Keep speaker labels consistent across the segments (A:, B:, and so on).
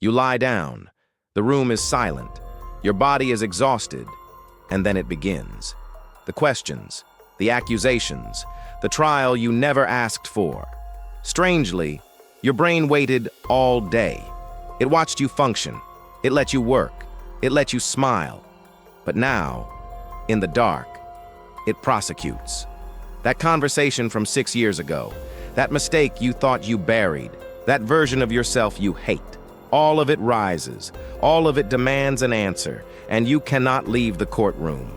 A: You lie down. The room is silent. Your body is exhausted. And then it begins. The questions, the accusations, the trial you never asked for. Strangely, your brain waited all day. It watched you function. It let you work. It let you smile. But now, in the dark, it prosecutes. That conversation from 6 years ago, that mistake you thought you buried, that version of yourself you hate, all of it rises, all of it demands an answer, and you cannot leave the courtroom.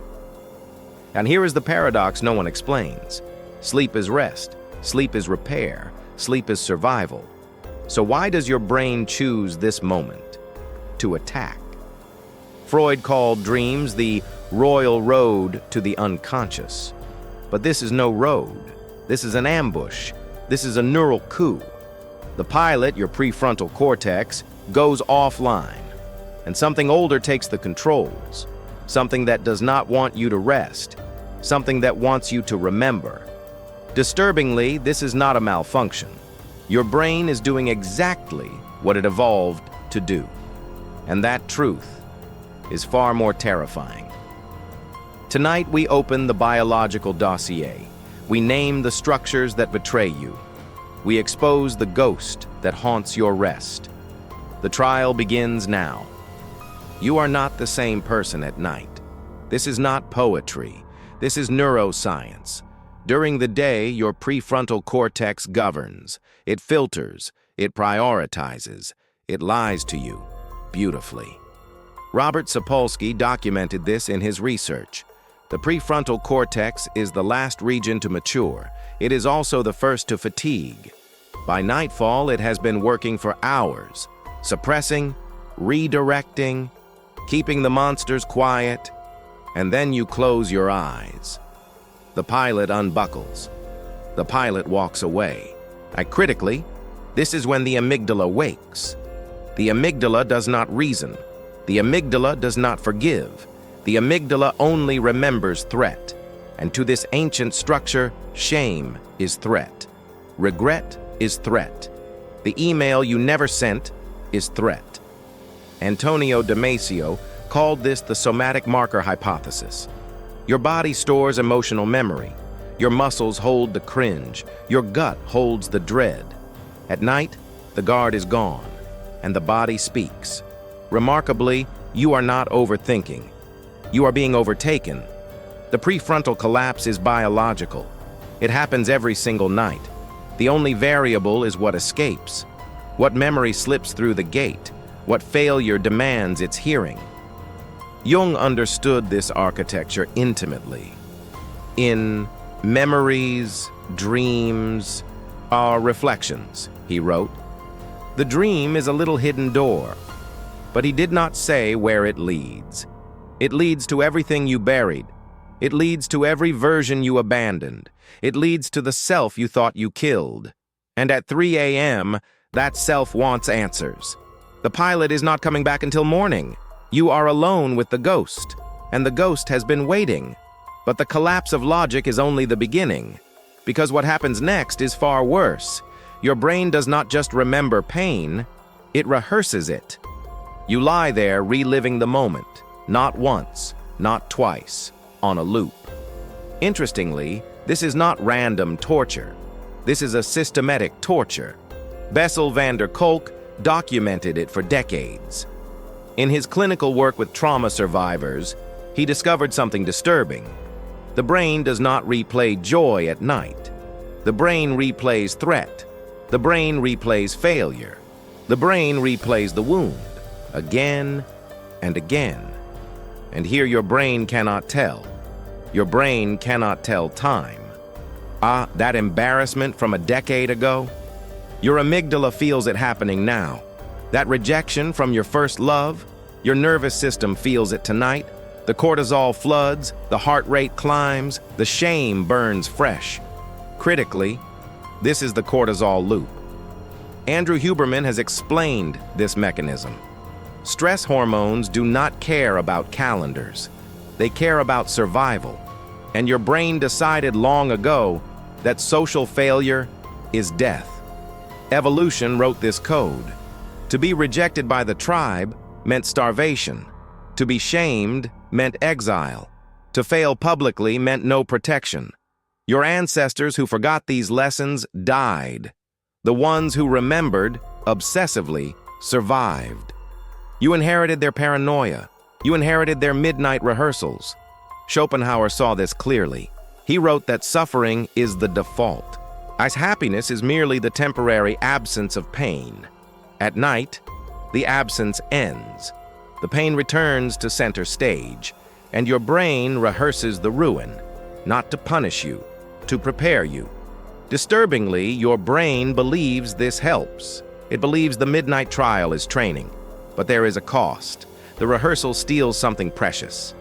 A: And here is the paradox no one explains. Sleep is rest, sleep is repair, sleep is survival. So why does your brain choose this moment to attack? Freud called dreams the royal road to the unconscious. But this is no road. This is an ambush. This is a neural coup. The pilot, your prefrontal cortex, goes offline, and something older takes the controls, something that does not want you to rest, something that wants you to remember. Disturbingly, this is not a malfunction. Your brain is doing exactly what it evolved to do. And that truth is far more terrifying. Tonight, we open the biological dossier. We name the structures that betray you. We expose the ghost that haunts your rest. The trial begins now. You are not the same person at night. This is not poetry. This is neuroscience. During the day, your prefrontal cortex governs. It filters. It prioritizes. It lies to you beautifully. Robert Sapolsky documented this in his research. The prefrontal cortex is the last region to mature. It is also the first to fatigue. By nightfall, it has been working for hours, suppressing, redirecting, keeping the monsters quiet, and then you close your eyes. The pilot unbuckles. The pilot walks away. Critically, this is when the amygdala wakes. The amygdala does not reason. The amygdala does not forgive. The amygdala only remembers threat. And to this ancient structure, shame is threat. Regret is threat. The email you never sent is threat. Antonio Damasio called this the somatic marker hypothesis. Your body stores emotional memory. Your muscles hold the cringe. Your gut holds the dread. At night, the guard is gone, and the body speaks. Remarkably, you are not overthinking. You are being overtaken. The prefrontal collapse is biological. It happens every single night. The only variable is what escapes, what memory slips through the gate, what failure demands its hearing. Jung understood this architecture intimately. In Memories, Dreams, Our Reflections, he wrote, "The dream is a little hidden door, but he did not say where it leads. It leads to everything you buried. It leads to every version you abandoned. It leads to the self you thought you killed. And at 3 a.m., that self wants answers. The pilot is not coming back until morning. You are alone with the ghost, and the ghost has been waiting. But the collapse of logic is only the beginning, because what happens next is far worse. Your brain does not just remember pain, it rehearses it. You lie there reliving the moment, not once, not twice, on a loop. Interestingly, this is not random torture. This is a systematic torture. Bessel van der Kolk documented it for decades. In his clinical work with trauma survivors, he discovered something disturbing. The brain does not replay joy at night. The brain replays threat. The brain replays failure. The brain replays the wound, again and again. And here your brain cannot tell. Your brain cannot tell time. That embarrassment from a decade ago? Your amygdala feels it happening now. That rejection from your first love? Your nervous system feels it tonight. The cortisol floods, the heart rate climbs, the shame burns fresh. Critically, this is the cortisol loop. Andrew Huberman has explained this mechanism. Stress hormones do not care about calendars. They care about survival. And your brain decided long ago that social failure is death. Evolution wrote this code. To be rejected by the tribe meant starvation. To be shamed meant exile. To fail publicly meant no protection. Your ancestors who forgot these lessons died. The ones who remembered, obsessively, survived. You inherited their paranoia. You inherited their midnight rehearsals. Schopenhauer saw this clearly. He wrote that suffering is the default, as happiness is merely the temporary absence of pain. At night, the absence ends. The pain returns to center stage, and your brain rehearses the ruin, not to punish you, to prepare you. Disturbingly, your brain believes this helps. It believes the midnight trial is training, but there is a cost. The rehearsal steals something precious.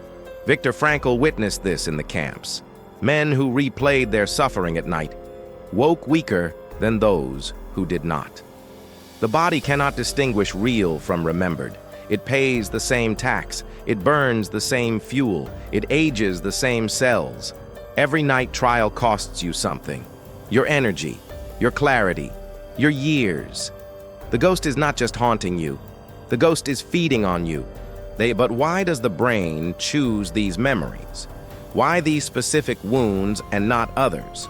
A: Viktor Frankl witnessed this in the camps. Men who replayed their suffering at night woke weaker than those who did not. The body cannot distinguish real from remembered. It pays the same tax. It burns the same fuel. It ages the same cells. Every night trial costs you something. Your energy, your clarity, your years. The ghost is not just haunting you. The ghost is feeding on you. But why does the brain choose these memories? Why these specific wounds and not others?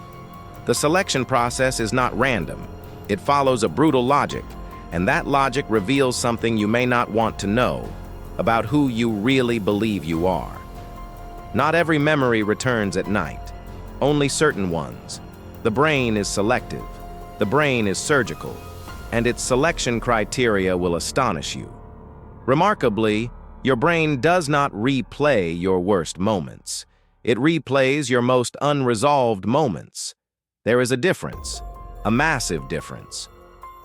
A: The selection process is not random. It follows a brutal logic, and that logic reveals something you may not want to know about who you really believe you are. Not every memory returns at night, only certain ones. The brain is selective. The brain is surgical, and its selection criteria will astonish you. Remarkably, your brain does not replay your worst moments. It replays your most unresolved moments. There is a difference, a massive difference.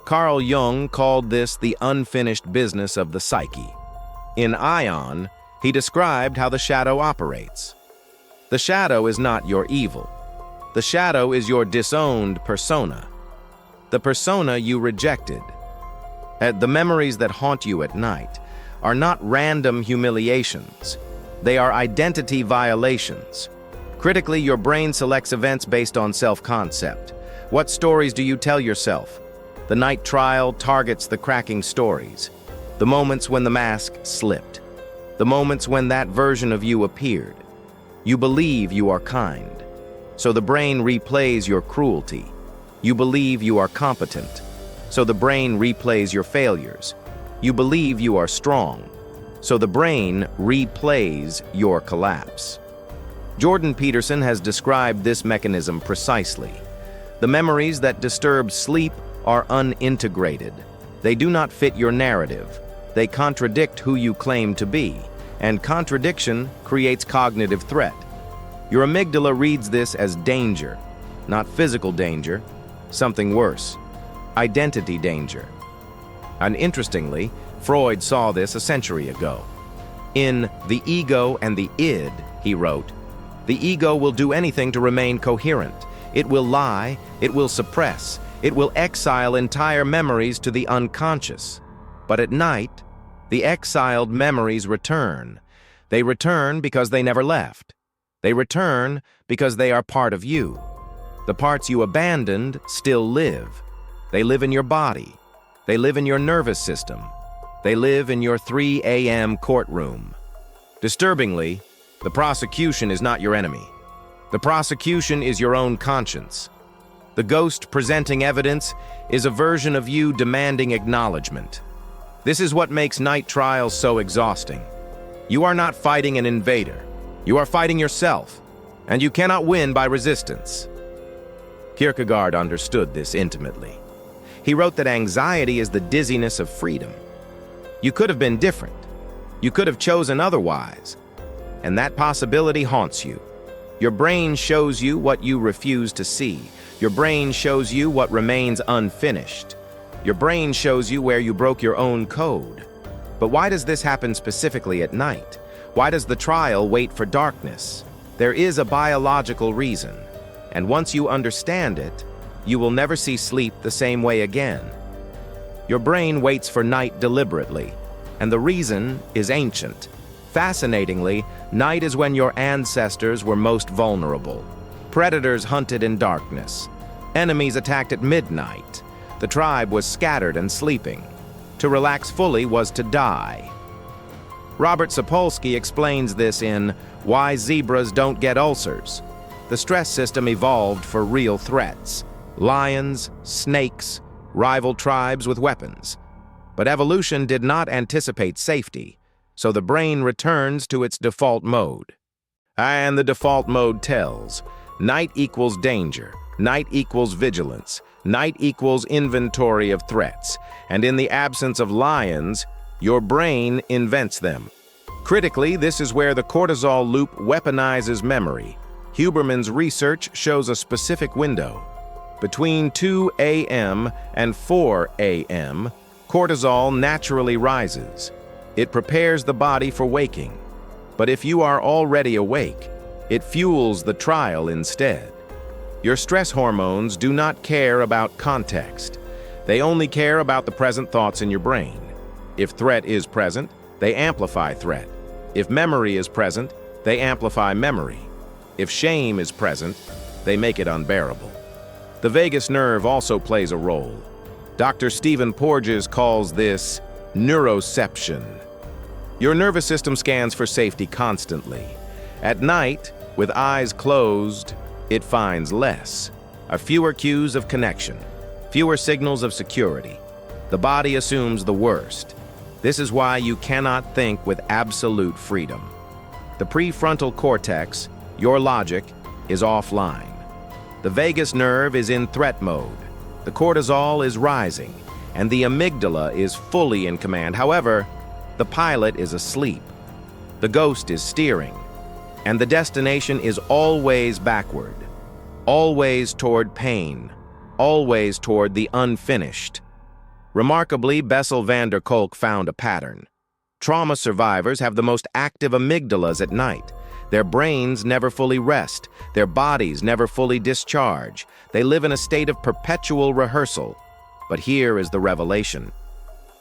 A: Carl Jung called this the unfinished business of the psyche. In Ion, he described how the shadow operates. The shadow is not your evil. The shadow is your disowned persona. The persona you rejected. The memories that haunt you at night are not random humiliations. They are identity violations. Critically, your brain selects events based on self-concept. What stories do you tell yourself? The night trial targets the cracking stories. The moments when the mask slipped. The moments when that version of you appeared. You believe you are kind. So the brain replays your cruelty. You believe you are competent. So the brain replays your failures. You believe you are strong. So the brain replays your collapse. Jordan Peterson has described this mechanism precisely. The memories that disturb sleep are unintegrated. They do not fit your narrative. They contradict who you claim to be, and contradiction creates cognitive threat. Your amygdala reads this as danger, not physical danger, something worse, identity danger. And interestingly, Freud saw this a century ago. In The Ego and the Id, he wrote, "The ego will do anything to remain coherent. It will lie, it will suppress, it will exile entire memories to the unconscious. But at night, the exiled memories return. They return because they never left. They return because they are part of you. The parts you abandoned still live. They live in your body. They live in your nervous system. They live in your 3 a.m. courtroom." Disturbingly, the prosecution is not your enemy. The prosecution is your own conscience. The ghost presenting evidence is a version of you demanding acknowledgement. This is what makes night trials so exhausting. You are not fighting an invader. You are fighting yourself, and you cannot win by resistance. Kierkegaard understood this intimately. He wrote that anxiety is the dizziness of freedom. You could have been different. You could have chosen otherwise. And that possibility haunts you. Your brain shows you what you refuse to see. Your brain shows you what remains unfinished. Your brain shows you where you broke your own code. But why does this happen specifically at night? Why does the trial wait for darkness? There is a biological reason. And once you understand it, you will never see sleep the same way again. Your brain waits for night deliberately, and the reason is ancient. Fascinatingly, night is when your ancestors were most vulnerable. Predators hunted in darkness. Enemies attacked at midnight. The tribe was scattered and sleeping. To relax fully was to die. Robert Sapolsky explains this in Why Zebras Don't Get Ulcers. The stress system evolved for real threats: lions, snakes, rival tribes with weapons. But evolution did not anticipate safety, so the brain returns to its default mode. And the default mode tells: night equals danger, night equals vigilance, night equals inventory of threats, and in the absence of lions, your brain invents them. Critically, this is where the cortisol loop weaponizes memory. Huberman's research shows a specific window. Between 2 a.m. and 4 a.m., cortisol naturally rises. It prepares the body for waking. But if you are already awake, it fuels the trial instead. Your stress hormones do not care about context. They only care about the present thoughts in your brain. If threat is present, they amplify threat. If memory is present, they amplify memory. If shame is present, they make it unbearable. The vagus nerve also plays a role. Dr. Stephen Porges calls this neuroception. Your nervous system scans for safety constantly. At night, with eyes closed, it finds less. Fewer cues of connection, fewer signals of security. The body assumes the worst. This is why you cannot think with absolute freedom. The prefrontal cortex, your logic, is offline. The vagus nerve is in threat mode. The cortisol is rising, and the amygdala is fully in command. However, the pilot is asleep. The ghost is steering, and the destination is always backward, always toward pain, always toward the unfinished. Remarkably, Bessel van der Kolk found a pattern. Trauma survivors have the most active amygdalas at night. Their brains never fully rest. Their bodies never fully discharge. They live in a state of perpetual rehearsal. But here is the revelation.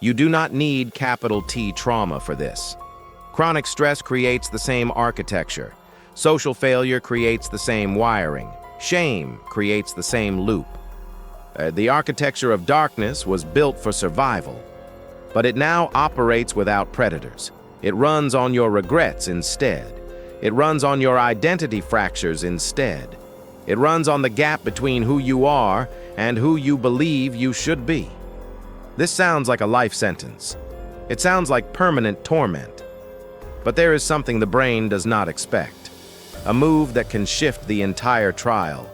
A: You do not need capital T trauma for this. Chronic stress creates the same architecture. Social failure creates the same wiring. Shame creates the same loop. The architecture of darkness was built for survival, but it now operates without predators. It runs on your regrets instead. It runs on your identity fractures instead. It runs on the gap between who you are and who you believe you should be. This sounds like a life sentence. It sounds like permanent torment. But there is something the brain does not expect. A move that can shift the entire trial,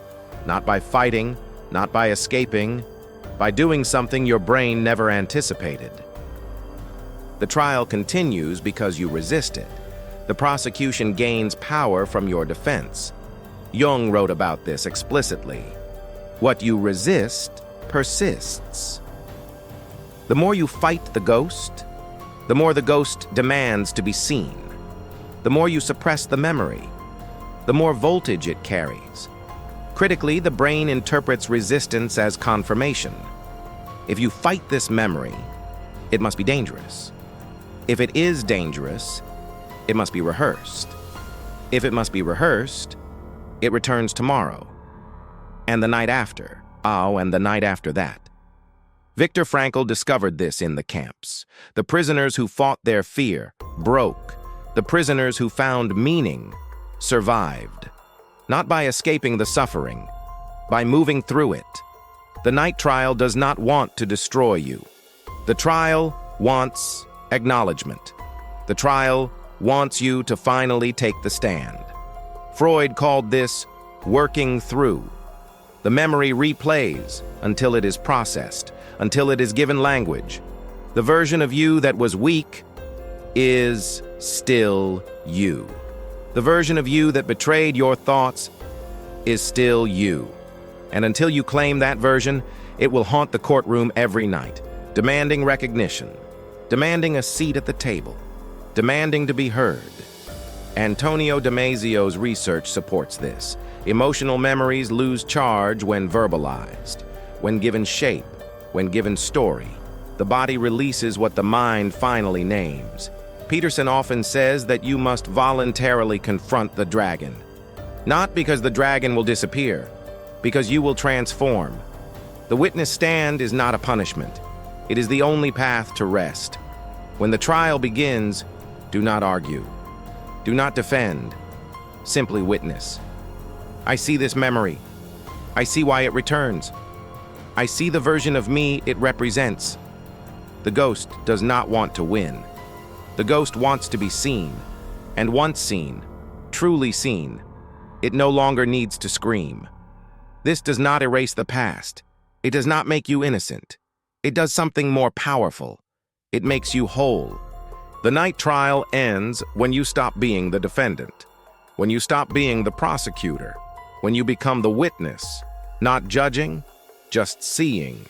A: not by fighting, not by escaping, by doing something your brain never anticipated. The trial continues because you resist it. The prosecution gains power from your defense. Jung wrote about this explicitly. What you resist persists. The more you fight the ghost, the more the ghost demands to be seen. The more you suppress the memory, the more voltage it carries. Critically, the brain interprets resistance as confirmation. If you fight this memory, it must be dangerous. If it is dangerous, it must be rehearsed. If it must be rehearsed, it returns tomorrow, and the night after, and the night after that. Viktor Frankl discovered this in the camps. The prisoners who fought their fear broke. The prisoners who found meaning survived. Not by escaping the suffering, by moving through it. The night trial does not want to destroy you. The trial wants acknowledgement. The trial wants you to finally take the stand. Freud called this working through. The memory replays until it is processed, until it is given language. The version of you that was weak is still you. The version of you that betrayed your thoughts is still you. And until you claim that version, it will haunt the courtroom every night, demanding recognition, demanding a seat at the table, demanding to be heard. Antonio Damasio's research supports this. Emotional memories lose charge when verbalized, when given shape, when given story. The body releases what the mind finally names. Peterson often says that you must voluntarily confront the dragon. Not because the dragon will disappear, because you will transform. The witness stand is not a punishment. It is the only path to rest. When the trial begins, do not argue. Do not defend. Simply witness. I see this memory. I see why it returns. I see the version of me it represents. The ghost does not want to win. The ghost wants to be seen, and once seen, truly seen, it no longer needs to scream. This does not erase the past. It does not make you innocent. It does something more powerful. It makes you whole. The night trial ends when you stop being the defendant, when you stop being the prosecutor, when you become the witness, not judging, just seeing.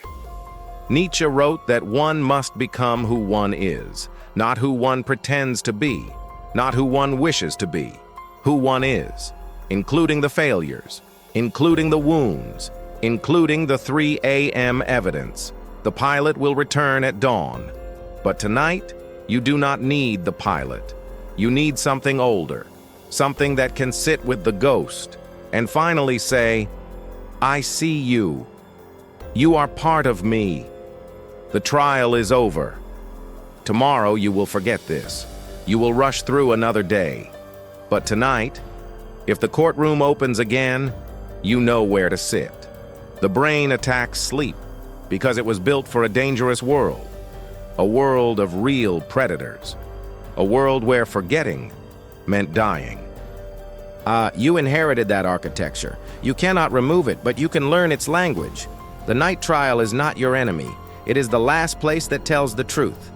A: Nietzsche wrote that one must become who one is, not who one pretends to be, not who one wishes to be, who one is, including the failures, including the wounds, including the 3 a.m. evidence. The pilot will return at dawn. But tonight, you do not need the pilot. You need something older, something that can sit with the ghost, and finally say, I see you. You are part of me. The trial is over. Tomorrow you will forget this. You will rush through another day. But tonight, if the courtroom opens again, you know where to sit. The brain attacks sleep because it was built for a dangerous world, a world of real predators, a world where forgetting meant dying.
B: You inherited that architecture. You cannot remove it, but you can learn its language. The night trial is not your enemy. It is the last place that tells the truth.